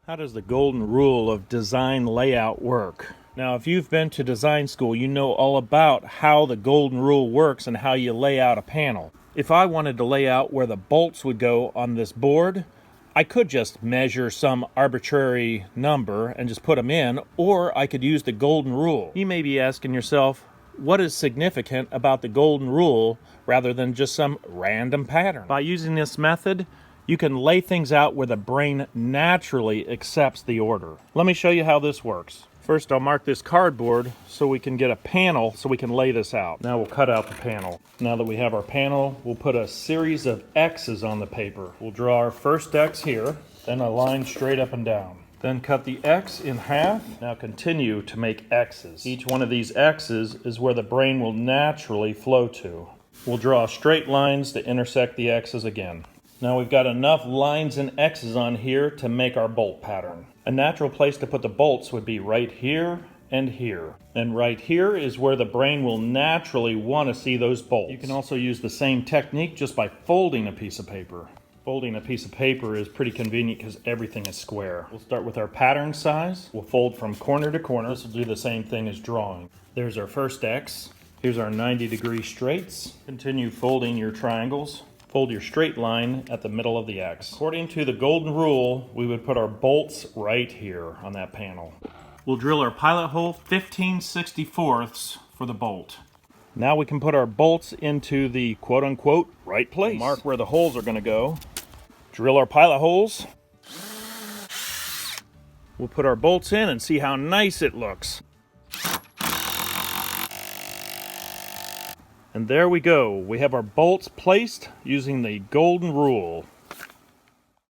How does the golden rule of design layout work? Now, if you've been to design school, you know all about how the golden rule works and how you lay out a panel. If I wanted to lay out where the bolts would go on this board, I could just measure some arbitrary number and just put them in, or I could use the golden rule. You may be asking yourself, what is significant about the golden rule rather than just some random pattern? By using this method, you can lay things out where the brain naturally accepts the order. Let me show you how this works. First, I'll mark this cardboard so we can get a panel so we can lay this out. Now we'll cut out the panel. Now that we have our panel, we'll put a series of X's on the paper. We'll draw our first X here, then a line straight up and down. Then cut the X in half. Now continue to make X's. Each one of these X's is where the brain will naturally flow to. We'll draw straight lines to intersect the X's again. Now we've got enough lines and X's on here to make our bolt pattern. A natural place to put the bolts would be right here and here. And right here is where the brain will naturally want to see those bolts. You can also use the same technique just by folding a piece of paper. Folding a piece of paper is pretty convenient because everything is square. We'll start with our pattern size. We'll fold from corner to corner. This will do the same thing as drawing. There's our first X. Here's our 90-degree straights. Continue folding your triangles. Fold your straight line at the middle of the X. According to the golden rule, we would put our bolts right here on that panel. We'll drill our pilot hole 15/64 for the bolt. Now we can put our bolts into the quote-unquote right place. We'll mark where the holes are going to go. Drill our pilot holes. We'll put our bolts in and see how nice it looks. And there we go. We have our bolts placed using the golden rule.